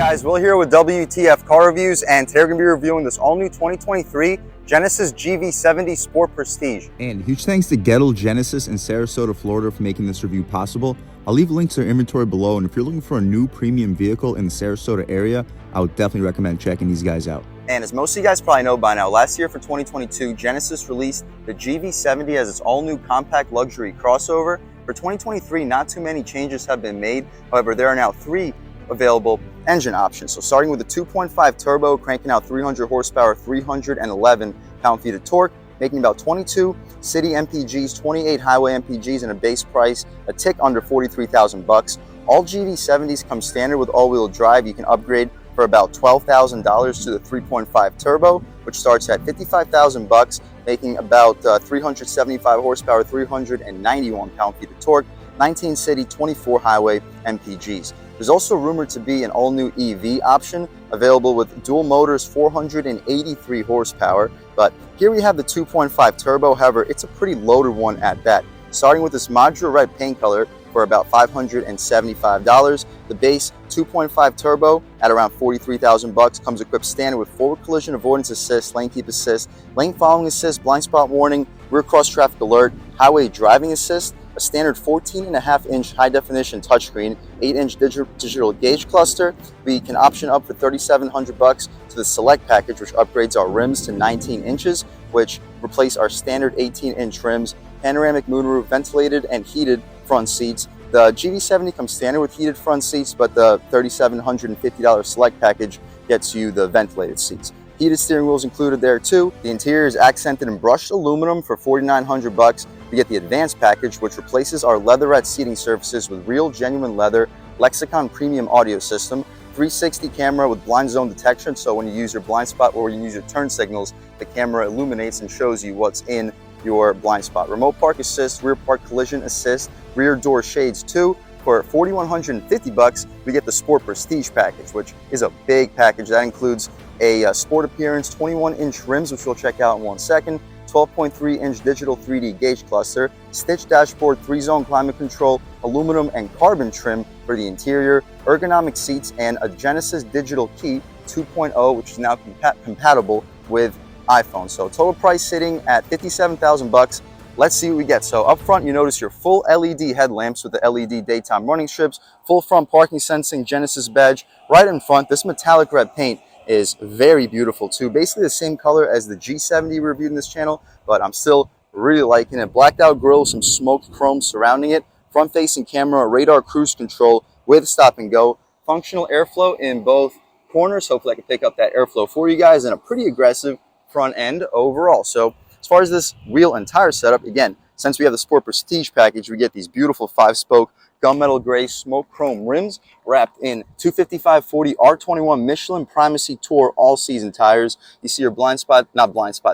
guys, Will here with W.T.F car reviews, and today we're going to be reviewing this all-new 2023 Genesis GV70 Sport Prestige. And huge thanks to Gettle Genesis in Sarasota, Florida for making this review possible. I'll leave links to their inventory below, and if you're looking for a new premium vehicle in the Sarasota area, I would definitely recommend checking these guys out. And as most of you guys probably know by now, last year for 2022, Genesis released the GV70 as its all-new compact luxury crossover. For 2023, not too many changes have been made. However, there are now 3 available engine options. So starting with the 2.5 turbo, cranking out 300 horsepower, 311 pound-feet of torque, making about 22 city MPGs, 28 highway MPGs, and a base price a tick under 43,000 bucks. All GV70s come standard with all-wheel drive. You can upgrade for about $12,000 to the 3.5 turbo, which starts at 55,000 bucks, making about 375 horsepower, 391 pound-feet of torque, 19 city, 24 highway MPGs. There's also rumored to be an all-new EV option available with dual motors, 483 horsepower. But here we have the 2.5 turbo. However, it's a pretty loaded one at that. Starting with this modular red paint color for about $575. The base 2.5 turbo at around 43,000 bucks comes equipped standard with forward collision avoidance assist, lane keep assist, lane following assist, blind spot warning, rear cross traffic alert, highway driving assist, a standard 14.5-inch high-definition touchscreen, 8-inch digital gauge cluster. We can option up for $3,700 to the Select package, which upgrades our rims to 19 inches, which replace our standard 18-inch rims, panoramic moonroof, ventilated and heated front seats. The GV70 comes standard with heated front seats, but the $3,750 Select package gets you the ventilated seats. Heated steering wheels included there too. The interior is accented in brushed aluminum for $4,900. We get the Advanced package, which replaces our leatherette seating surfaces with real genuine leather, Lexicon premium audio system, 360 camera with blind zone detection, so when you use your blind spot or you use your turn signals, the camera illuminates and shows you what's in your blind spot. Remote park assist, rear park collision assist, rear door shades too. For $4,150, we get the Sport Prestige package, which is a big package. That includes a sport appearance, 21-inch rims, which we'll check out in 1 second, 12.3-inch digital 3D gauge cluster, stitched dashboard, 3-zone climate control, aluminum and carbon trim for the interior, ergonomic seats, and a Genesis digital key 2.0, which is now compatible with iPhone. So total price sitting at $57,000. Let's see what we get. So up front, you notice your full LED headlamps with the LED daytime running strips, full front parking sensing Genesis badge right in front. This metallic red paint is very beautiful too. Basically the same color as the G70 we reviewed in this channel, but I'm still really liking it. Blacked out grille, some smoked chrome surrounding it, front facing camera, radar cruise control with stop and go, functional airflow in both corners. Hopefully I can pick up that airflow for you guys, and a pretty aggressive front end overall. So as far as this wheel and tire setup, again, since we have the Sport Prestige package, we get these beautiful 5-spoke gunmetal gray smoke chrome rims wrapped in 255/40 R21 Michelin Primacy Tour all-season tires. You see your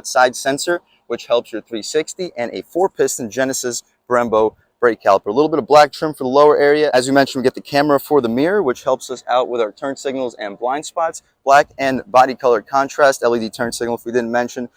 side sensor, which helps your 360, and a 4-piston Genesis Brembo brake caliper. A little bit of black trim for the lower area. As we mentioned, we get the camera for the mirror, which helps us out with our turn signals and blind spots. Black and body color contrast, LED turn signal if we didn't mention.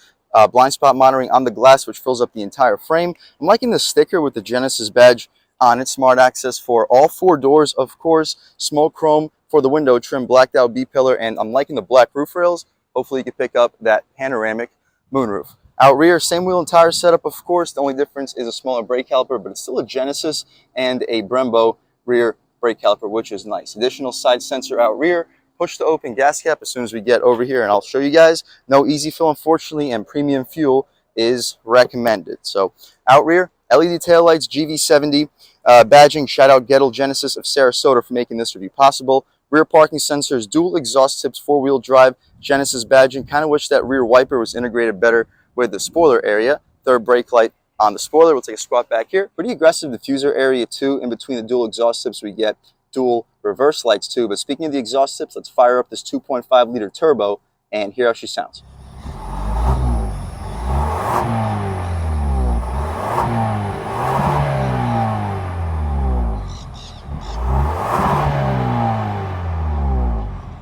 Blind spot monitoring on the glass, which fills up the entire frame. I'm liking the sticker with the Genesis badge on it. Smart access for all 4 doors, of course. Smoke chrome for the window trim, blacked out B-pillar, and I'm liking the black roof rails. Hopefully you can pick up that panoramic moonroof. Out rear, same wheel and tire setup, of course. The only difference is a smaller brake caliper, but it's still a Genesis and a Brembo rear brake caliper, which is nice. Additional side sensor out rear. Push to open gas cap as soon as we get over here, and I'll show you guys. No easy fill, unfortunately, and premium fuel is recommended. So out rear, LED taillights, GV70 badging. Shout out Gettle Genesis of Sarasota for making this review possible. Rear parking sensors, dual exhaust tips, 4-wheel drive, Genesis badging. Kind of wish that rear wiper was integrated better with the spoiler area. Third brake light on the spoiler. We'll take a squat back here. Pretty aggressive diffuser area too. In between the dual exhaust tips, we get dual reverse lights too. But speaking of the exhaust tips, let's fire up this 2.5-liter turbo and hear how she sounds.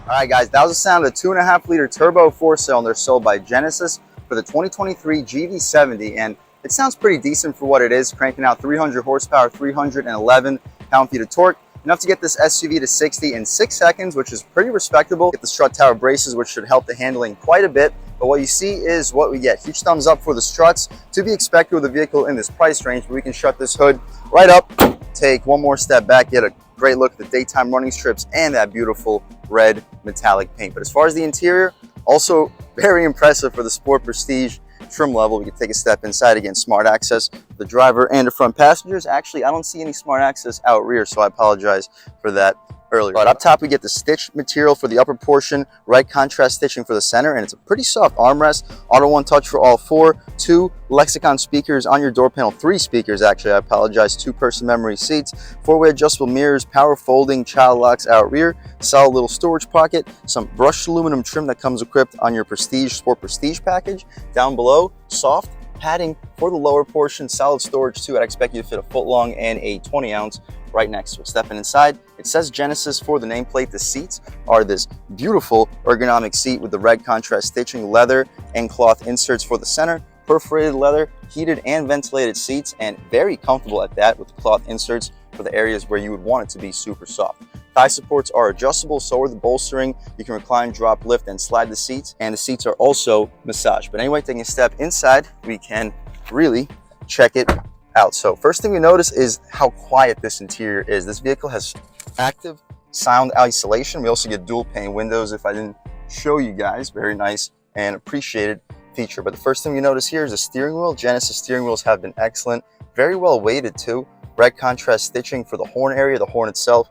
All right, guys, that was the sound of the 2.5-liter turbo 4-cylinder sold by Genesis for the 2023 GV70, and it sounds pretty decent for what it is, cranking out 300 horsepower, 311 pound-feet of torque. Enough to get this SUV to 60 in 6 seconds, which is pretty respectable. Get the strut tower braces, which should help the handling quite a bit. But what you see is what we get. Huge thumbs up for the struts, to be expected with a vehicle in this price range. But we can shut this hood right up, take one more step back, get a great look at the daytime running strips and that beautiful red metallic paint. But as far as the interior, also very impressive for the Sport Prestige trim level. We can take a step inside. Again, smart access for the driver and the front passengers. Actually, I don't see any smart access out rear, so I apologize for that earlier. But up top, we get the stitch material for the upper portion, right contrast stitching for the center, and it's a pretty soft armrest. Auto one touch for all four, 2 Lexicon speakers on your door panel, 3 speakers actually, I apologize, 2-person memory seats, 4-way adjustable mirrors, power folding, child locks out rear, solid little storage pocket, some brushed aluminum trim that comes equipped on your Prestige, Sport Prestige package. Down below, soft padding for the lower portion, solid storage too. I'd expect you to fit a foot long and a 20-ounce right next to it. Stepping inside, it says Genesis for the nameplate. The seats are this beautiful ergonomic seat with the red contrast stitching, leather and cloth inserts for the center, perforated leather, heated and ventilated seats, and very comfortable at that with the cloth inserts for the areas where you would want it to be super soft. Thigh supports are adjustable, so are the bolstering. You can recline, drop, lift, and slide the seats, and the seats are also massaged. But anyway, taking a step inside, we can really check it out. So first thing we notice is how quiet this interior is. This vehicle has active sound isolation. We also get dual pane windows, if I didn't show you guys. Very nice and appreciated feature. But the first thing you notice here is the steering wheel. Genesis steering wheels have been excellent. Very well weighted too. Red contrast stitching for the horn area, the horn itself.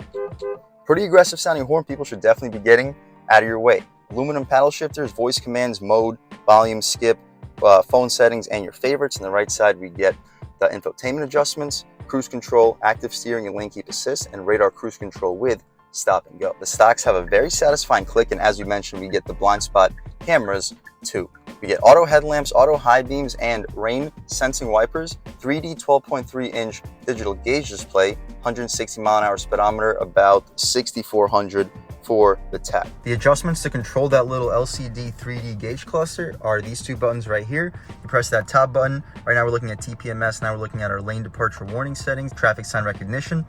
Pretty aggressive sounding horn. People should definitely be getting out of your way. Aluminum paddle shifters, voice commands, mode, volume, skip, phone settings, and your favorites. On the right side, we get the infotainment adjustments, cruise control, active steering and lane keep assist, and radar cruise control with stop and go. The stocks have a very satisfying click, and as you mentioned, we get the blind spot cameras too. We get auto headlamps, auto high beams, and rain sensing wipers, 3D 12.3-inch digital gauge display, 160 mile-an-hour speedometer, about 6,400 for the tach. The adjustments to control that little LCD 3D gauge cluster are these 2 buttons right here. You press that top button. Right now we're looking at Tpms. Now we're looking at our lane departure warning settings, traffic sign recognition,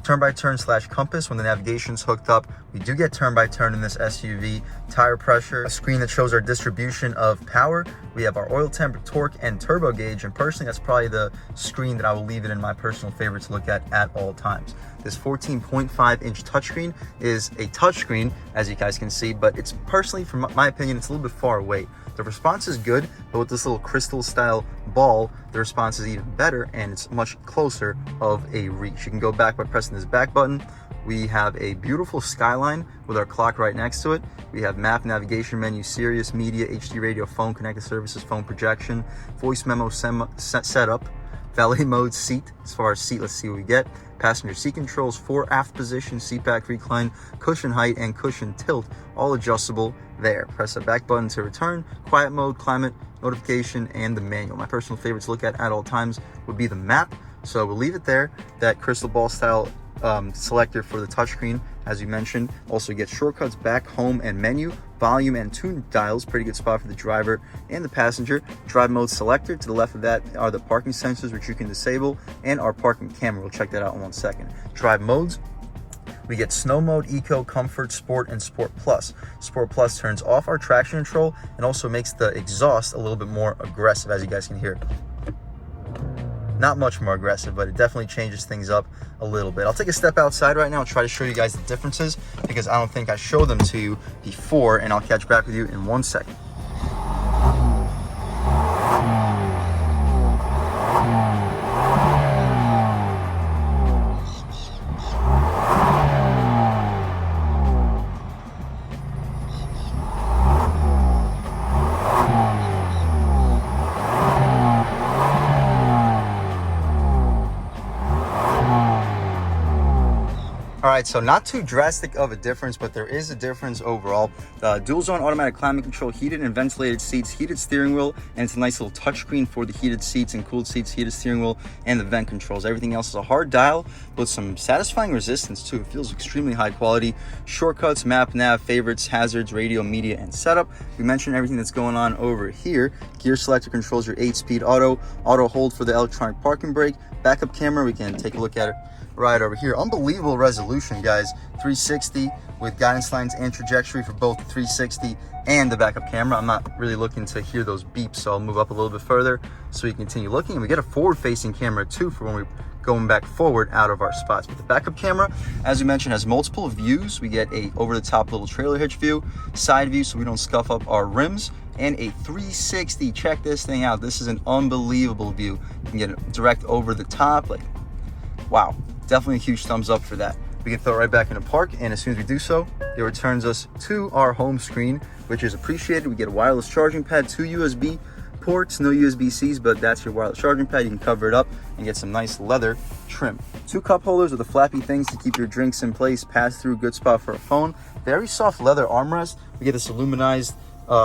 turn-by-turn / compass. When the navigation's hooked up, we do get turn-by-turn in this SUV. Tire pressure, a screen that shows our distribution of power. We have our oil temp, torque, and turbo gauge, and personally, that's probably the screen that I will leave it in my personal favorite to look at all times. This 14.5-inch touchscreen is a touchscreen, as you guys can see, but it's personally, from my opinion, it's a little bit far away. The response is good, but with this little crystal style ball, the response is even better and it's much closer of a reach. You can go back by pressing this back button. We have a beautiful skyline with our clock right next to it. We have map, navigation menu, Sirius, media, HD radio, phone, connected services, phone projection, voice memo setup, valet mode, seat. As far as seat, let's see what we get. Passenger seat controls, 4 aft position, seat back recline, cushion height, and cushion tilt, all adjustable there. Press the back button to return, quiet mode, climate, notification, and the manual. My personal favorite to look at all times would be the map, so we'll leave it there. That crystal ball style selector for the touchscreen, as you mentioned. Also get shortcuts, back, home, and menu, volume and tune dials, pretty good spot for the driver and the passenger. Drive mode selector. To the left of that are the parking sensors, which you can disable, and our parking camera. We'll check that out in 1 second. Drive modes. We get snow mode, eco, comfort, sport, and sport plus. Sport plus turns off our traction control and also makes the exhaust a little bit more aggressive, as you guys can hear. Not much more aggressive, but it definitely changes things up a little bit. I'll take a step outside right now and try to show you guys the differences, because I don't think I showed them to you before, and I'll catch back with you in 1 second. All right, so not too drastic of a difference, but there is a difference overall. Dual zone automatic climate control, heated and ventilated seats, heated steering wheel, and it's a nice little touchscreen for the heated seats and cooled seats, heated steering wheel, and the vent controls. Everything else is a hard dial with some satisfying resistance too. It feels extremely high quality. Shortcuts, map, nav, favorites, hazards, radio, media, and setup. We mentioned everything that's going on over here. Gear selector controls your 8-speed auto hold for the electronic parking brake. Backup camera, we can take a look at it right over here. Unbelievable resolution, guys. 360 with guidance lines and trajectory for both the 360 and the backup camera. I'm not really looking to hear those beeps, so I'll move up a little bit further so we can continue looking. And we get a forward-facing camera too for when we're going back forward out of our spots. But the backup camera, as we mentioned, has multiple views. We get a over-the-top little trailer hitch view, side view so we don't scuff up our rims, and a 360. Check this thing out. This is an unbelievable view. You can get it direct over the top. Like, wow, definitely a huge thumbs up for that. We can throw it right back into park, and as soon as we do so, it returns us to our home screen, which is appreciated. We get a wireless charging pad, 2 USB ports, no USB-Cs, but that's your wireless charging pad. You can cover it up and get some nice leather trim. 2 cup holders with the flappy things to keep your drinks in place, pass through, good spot for a phone. Very soft leather armrest. We get this aluminized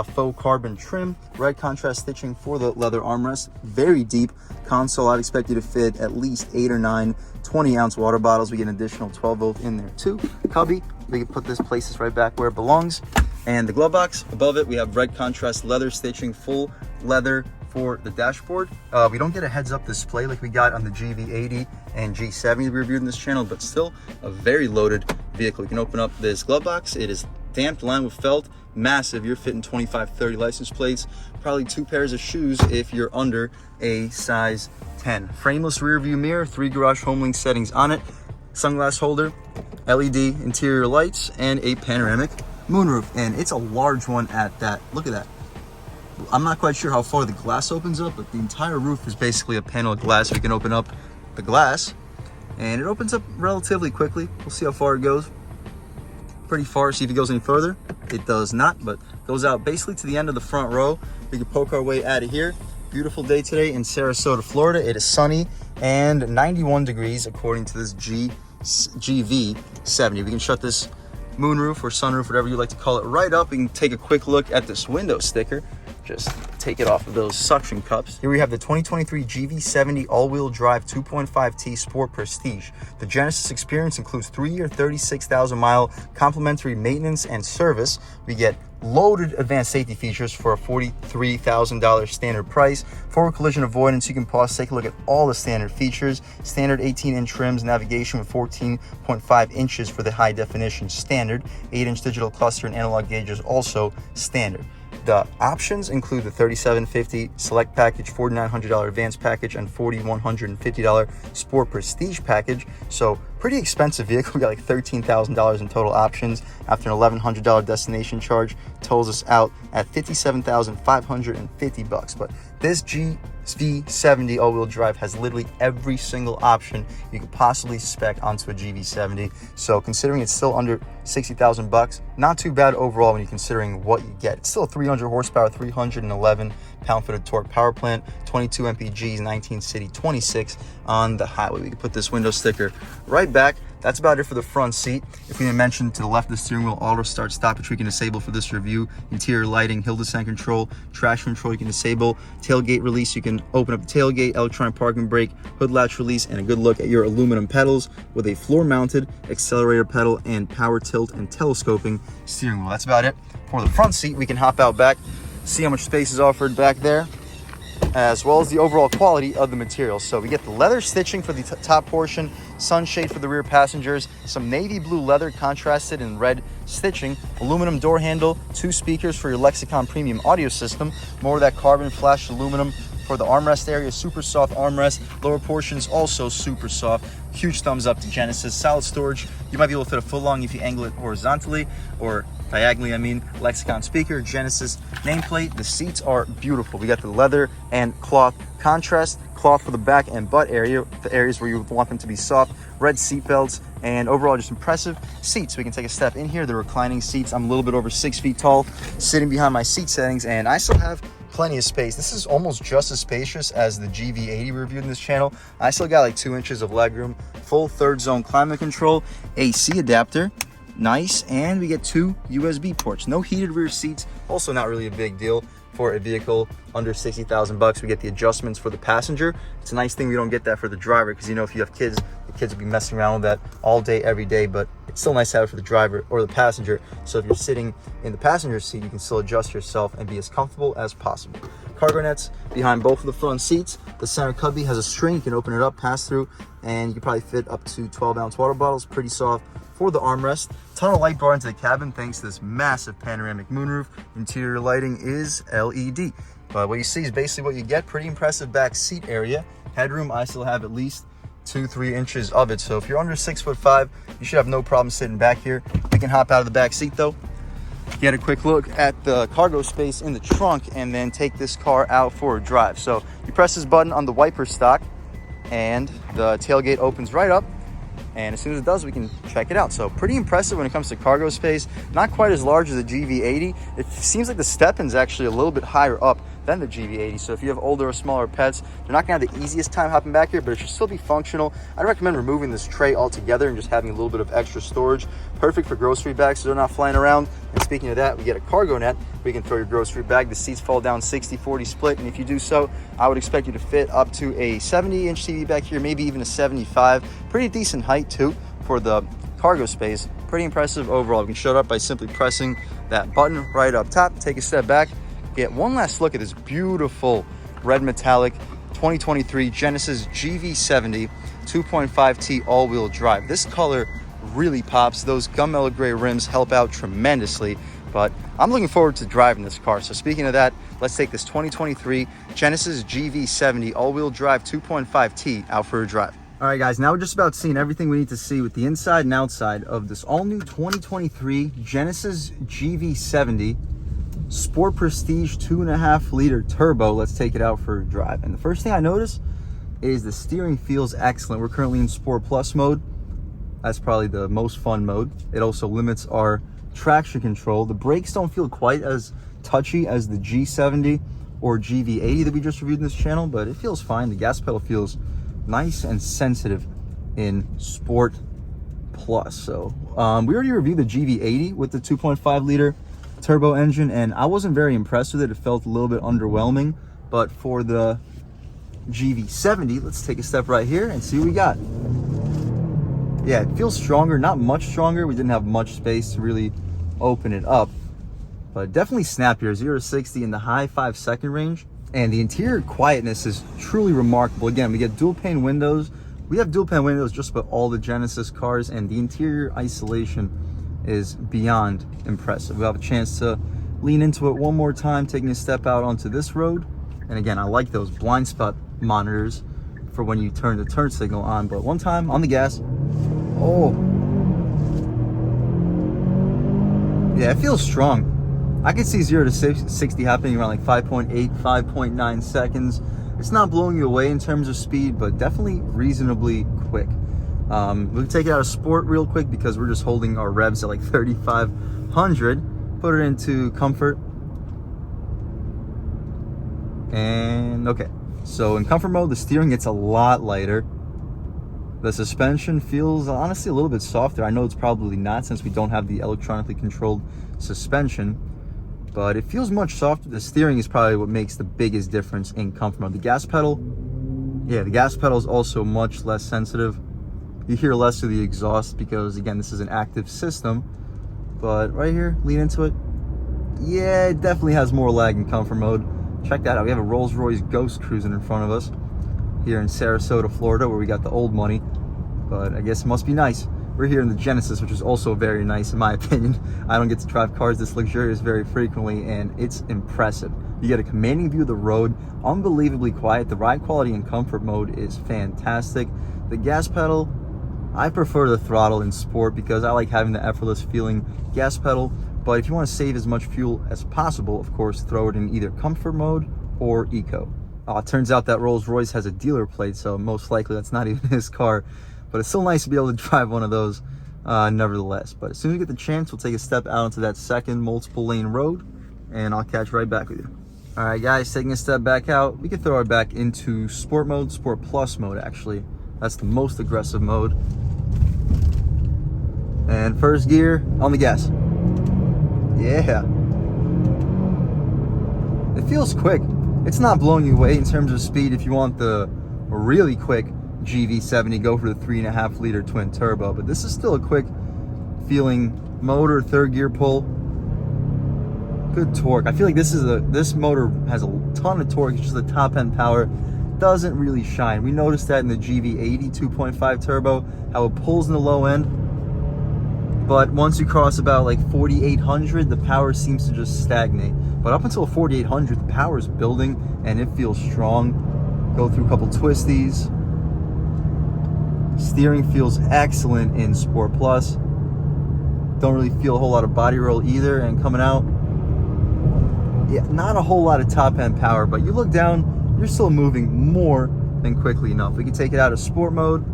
faux carbon trim, red contrast stitching for the leather armrest. Very deep console. I'd expect you to fit at least 8 or 9 20-ounce water bottles. We get an additional 12 volt in there too. Cubby, we can put this places right back where it belongs. And the glove box above it, we have red contrast leather stitching, full leather for the dashboard. We don't get a heads-up display like we got on the GV80 and G70 we reviewed in this channel, but still a very loaded vehicle. You can open up this glove box. It is damped, lined with felt, massive. You're fitting 25, 30 license plates, probably 2 pairs of shoes if you're under a size 10. Frameless rear view mirror, 3 garage home link settings on it, sunglass holder, LED interior lights, and a panoramic moonroof. And it's a large one at that. Look at that. I'm not quite sure how far the glass opens up, but the entire roof is basically a panel of glass. We can open up the glass, and it opens up relatively quickly. We'll see how far it goes. Pretty far. See if it goes any further. It does not, but goes out basically to the end of the front row. We can poke our way out of here. Beautiful day today in Sarasota, Florida. It is sunny and 91 degrees according to this GV70. We can shut this moonroof or sunroof, whatever you like to call it, right up. We can take a quick look at this window sticker. Just take it off of those suction cups. Here we have the 2023 GV70 all-wheel drive 2.5T Sport Prestige. The Genesis experience includes 3-year, 36,000-mile complimentary maintenance and service. We get loaded advanced safety features for a $43,000 standard price. Forward collision avoidance, you can pause, take a look at all the standard features. Standard 18-inch rims, navigation with 14.5 inches for the high definition standard. 8-inch digital cluster and analog gauges also standard. The options include the $3,750 Select package, $4,900 Advanced package, and $4,150 Sport Prestige package. So pretty expensive vehicle. We got like $13,000 in total options after an $1,100 destination charge. Tolls us out at $57,550. But this GV70 all-wheel drive has literally every single option you could possibly spec onto a GV70. So considering it's still under $60,000, not too bad overall when you're considering what you get. It's still a 300 horsepower, 311 pound-foot of torque power plant, 22 mpgs, 19 city, 26 on the highway. We can put this window sticker right back. That's about it for the front seat. If we didn't mention, to the left of the steering wheel, auto start stop, which we can disable for this review. Interior lighting, hill descent control, traction control you can disable. Tailgate release, you can open up the tailgate, electronic parking brake, hood latch release, and a good look at your aluminum pedals with a floor mounted accelerator pedal and power tilt and telescoping steering wheel. That's about it for the front seat. We can hop out back, see how much space is offered back there, as well as the overall quality of the material. So we get the leather stitching for the top portion, sunshade for the rear passengers, some navy blue leather contrasted in red stitching, aluminum door handle, 2 speakers for your Lexicon premium audio system, more of that carbon flashed aluminum for the armrest area, super soft armrest, lower portions also super soft. Huge thumbs up to Genesis. Solid storage. You might be able to fit a foot long if you angle it horizontally, or diagonally, I mean. Lexicon speaker, Genesis nameplate. The seats are beautiful. We got the leather and cloth contrast, cloth for the back and butt area, the areas where you want them to be soft, red seat belts, and overall just impressive seats. We can take a step in here, the reclining seats. I'm a little bit over 6 feet tall, sitting behind my seat settings, and I still have plenty of space. This is almost just as spacious as the GV80 reviewed in this channel. I still got like 2 inches of legroom, full 3rd zone climate control, AC adapter, nice, and we get 2 USB ports. No heated rear seats, also not really a big deal for a vehicle under $60,000. We get the adjustments for the passenger. It's a nice thing we don't get that for the driver, because you know if you have kids, the kids will be messing around with that all day, every day, but it's still nice to have it for the driver or the passenger. So if you're sitting in the passenger seat, you can still adjust yourself and be as comfortable as possible. cargo nets behind both of the front seats. The center cubby has a string. You can open it up, pass through, and you can probably fit up to 12-ounce water bottles. Pretty soft for the armrest. Ton of light bar into the cabin thanks to this massive panoramic moonroof. Interior lighting is LED. But what you see is basically what you get. Pretty impressive back seat area. Headroom, I still have at least 2-3 inches of it. So if you're under 6'5", you should have no problem sitting back here. We can hop out of the back seat though, get a quick look at the cargo space in the trunk, and then take this car out for a drive. So you press this button on the wiper stock and the tailgate opens right up. And as soon as it does, we can check it out. So pretty impressive when it comes to cargo space. Not quite as large as the GV80. It seems like the step-in's actually a little bit higher up than the GV80. So if you have older or smaller pets, they're not gonna have the easiest time hopping back here, but it should still be functional. I'd recommend removing this tray altogether and just having a little bit of extra storage. Perfect for grocery bags so they're not flying around. And speaking of that, we get a cargo net. We can throw your grocery bag. The seats fall down 60-40 split. And if you do so, I would expect you to fit up to a 70-inch TV back here, maybe even a 75. Pretty decent height too for the cargo space. Pretty impressive overall. We can show it up by simply pressing that button right up top. Take a step back, get one last look at this beautiful red metallic 2023 Genesis GV70 2.5T all-wheel drive. This color really pops. Those gunmetal gray rims help out tremendously, but I'm looking forward to driving this car. So speaking of that, let's take this 2023 Genesis GV70 all-wheel drive 2.5T out for a drive. All right, guys, now we're just about seeing everything we need to see with the inside and outside of this all-new 2023 Genesis GV70 Sport Prestige 2.5-liter turbo. Let's take it out for a drive. And the first thing I notice is the steering feels excellent. We're currently in Sport Plus mode. That's probably the most fun mode. It also limits our traction control. The brakes don't feel quite as touchy as the G70 or GV80 that we just reviewed in this channel, but it feels fine. The gas pedal feels nice and sensitive in Sport Plus. So we already reviewed the GV80 with the 2.5-liter turbo engine, and I wasn't very impressed with it. It felt a little bit underwhelming. But for the GV70, let's take a step right here and see what we got. Yeah, it feels stronger, not much stronger. We didn't have much space to really open it up, but definitely snappier. 0 to 60 in the high 5-second range. And the interior quietness is truly remarkable. Again, we get dual pane windows. We have dual pane windows just about all the Genesis cars, and the interior isolation is beyond impressive. We'll have a chance to lean into it one more time, taking a step out onto this road. And again, I like those blind spot monitors for when you turn the turn signal on. But one time on the gas, oh yeah, it feels strong. I can see 0 to 60 happening around like 5.8, 5.9 seconds. It's not blowing you away in terms of speed, but definitely reasonably quick. We'll take it out of sport real quick because we're just holding our revs at like 3,500. Put it into comfort. And okay. So in comfort mode, the steering gets a lot lighter. The suspension feels honestly a little bit softer. I know it's probably not since we don't have the electronically controlled suspension, but it feels much softer. The steering is probably what makes the biggest difference in comfort mode. The gas pedal, yeah, the gas pedal is also much less sensitive. You hear less of the exhaust because, again, this is an active system. But right here, lean into it. Yeah, it definitely has more lag in comfort mode. Check that out. We have a Rolls-Royce Ghost cruising in front of us here in Sarasota, Florida, where we got the old money. But I guess it must be nice. We're here in the Genesis, which is also very nice in my opinion. I don't get to drive cars this luxurious very frequently, and it's impressive. You get a commanding view of the road, unbelievably quiet. The ride quality in comfort mode is fantastic. The gas pedal, I prefer the throttle in sport because I like having the effortless feeling gas pedal. But if you want to save as much fuel as possible, of course, throw it in either comfort mode or eco. It turns out that Rolls-Royce has a dealer plate, so most likely that's not even his car. But it's still nice to be able to drive one of those nevertheless. But as soon as we get the chance, we'll take a step out into that second multiple lane road, and I'll catch right back with you. All right, guys, taking a step back out, we can throw it back into sport mode, Sport Plus mode, actually. That's the most aggressive mode. And first gear on the gas. Yeah. It feels quick. It's not blowing you away in terms of speed. If you want the really quick GV70, go for the 3.5-liter twin turbo. But this is still a quick feeling motor, third gear pull. Good torque. I feel like this motor has a ton of torque. It's just the top end power doesn't really shine. We noticed that in the GV80 2.5 turbo, how it pulls in the low end. But once you cross about like 4,800, the power seems to just stagnate. But up until 4,800, the power is building and it feels strong. Go through a couple twisties. Steering feels excellent in Sport Plus. Don't really feel a whole lot of body roll either. And coming out, yeah, not a whole lot of top end power, but you look down, you're still moving more than quickly enough. We can take it out of sport mode,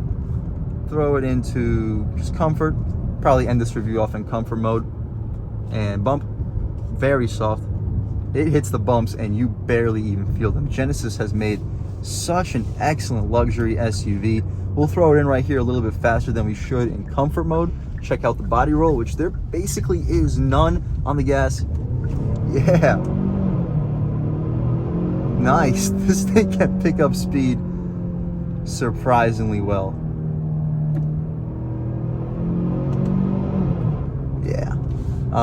throw it into just comfort, probably end this review off in comfort mode, and bump, very soft. It hits the bumps and you barely even feel them. Genesis has made such an excellent luxury SUV. We'll throw it in right here a little bit faster than we should in comfort mode. Check out the body roll, which there basically is none on the gas. Yeah. Nice. This thing can pick up speed surprisingly well. Yeah.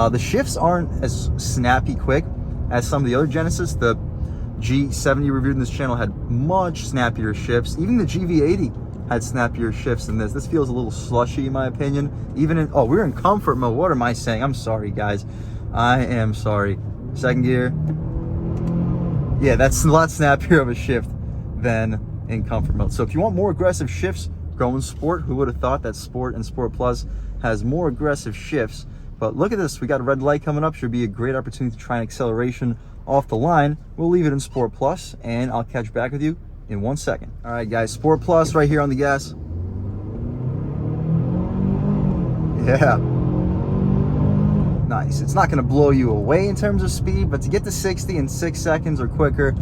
The shifts aren't as snappy quick as some of the other Genesis. The G70 reviewed in this channel had much snappier shifts. Even the GV80 had snappier shifts than this. This feels a little slushy in my opinion. Even in, oh, we're in comfort mode. What am I saying? I'm sorry, guys. I am sorry. Second gear. Yeah, that's a lot snappier of a shift than in comfort mode. So if you want more aggressive shifts, go in sport. Who would have thought that sport and Sport Plus has more aggressive shifts? But look at this. We got a red light coming up. Should be a great opportunity to try an acceleration off the line. We'll leave it in Sport Plus, and I'll catch back with you in 1 second. All right, guys, Sport Plus right here on the gas. Yeah. Nice. It's not going to blow you away in terms of speed, but to get to 60 in 6 seconds or quicker,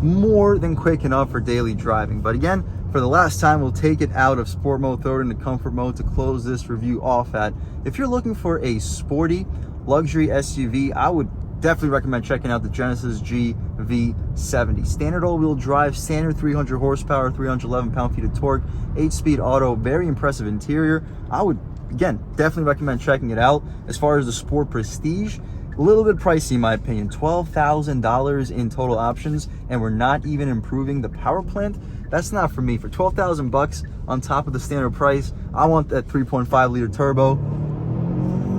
more than quick enough for daily driving. But again, for the last time, we'll take it out of sport mode, throw it into comfort mode to close this review off at. If you're looking for a sporty luxury SUV, I would definitely recommend checking out the Genesis GV70. Standard all-wheel drive, standard 300 horsepower, 311 pound-feet of torque, 8-speed auto, very impressive interior. I would, again, definitely recommend checking it out. As far as the Sport Prestige, a little bit pricey in my opinion. $12,000 in total options, and we're not even improving the power plant. That's not for me. For 12,000 bucks on top of the standard price, I want that 3.5 liter turbo.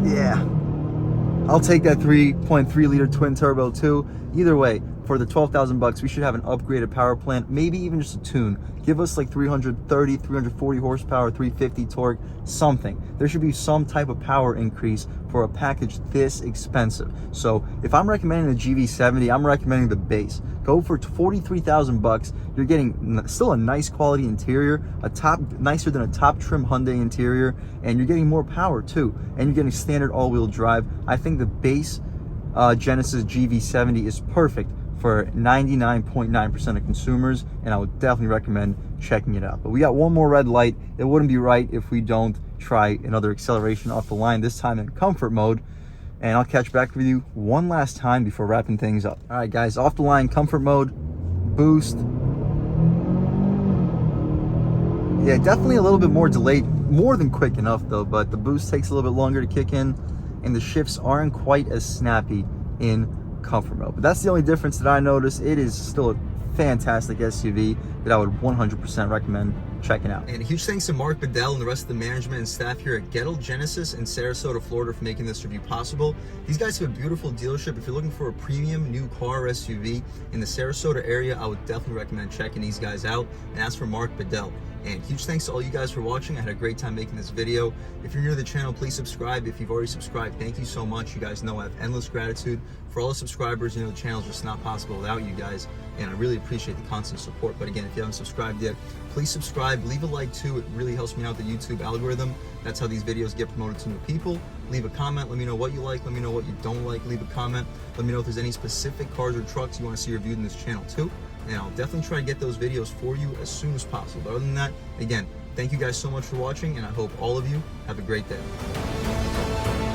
Yeah, I'll take that 3.3 liter twin turbo too. Either way, for the 12,000 bucks, we should have an upgraded power plant, maybe even just a tune. Give us like 330, 340 horsepower, 350 torque, something. There should be some type of power increase for a package this expensive. So if I'm recommending the GV70, I'm recommending the base. Go for 43,000 bucks. You're getting still a nice quality interior, nicer than a top trim Hyundai interior, and you're getting more power too. And you're getting standard all-wheel drive. I think the base Genesis GV70 is perfect for 99.9% of consumers, and I would definitely recommend checking it out. But we got one more red light. It wouldn't be right if we don't try another acceleration off the line, this time in comfort mode, and I'll catch back with you one last time before wrapping things up. All right, guys, off the line, comfort mode, boost. Yeah, definitely a little bit more delayed, more than quick enough though, but the boost takes a little bit longer to kick in, and the shifts aren't quite as snappy in comfort mode. But that's the only difference that I noticed. It is still a fantastic SUV that I would 100% recommend checking out. And a huge thanks to Mark Bedell and the rest of the management and staff here at Gettle Genesis in Sarasota, Florida for making this review possible. These guys have a beautiful dealership. If you're looking for a premium new car or SUV in the Sarasota area, I would definitely recommend checking these guys out. And as for Mark Bedell, and huge thanks to all you guys for watching. I had a great time making this video. If you're new to the channel, please subscribe. If you've already subscribed, thank you so much. You guys know I have endless gratitude for all the subscribers. You know, the channel is just not possible without you guys, and I really appreciate the constant support. But again, if you haven't subscribed yet, please subscribe. Leave a like too. It really helps me out with the YouTube algorithm. That's how these videos get promoted to new people. Leave a comment. Let me know what you like. Let me know what you don't like. Leave a comment. Let me know if there's any specific cars or trucks you want to see reviewed in this channel too. And I'll definitely try to get those videos for you as soon as possible. But other than that, again, thank you guys so much for watching, and I hope all of you have a great day.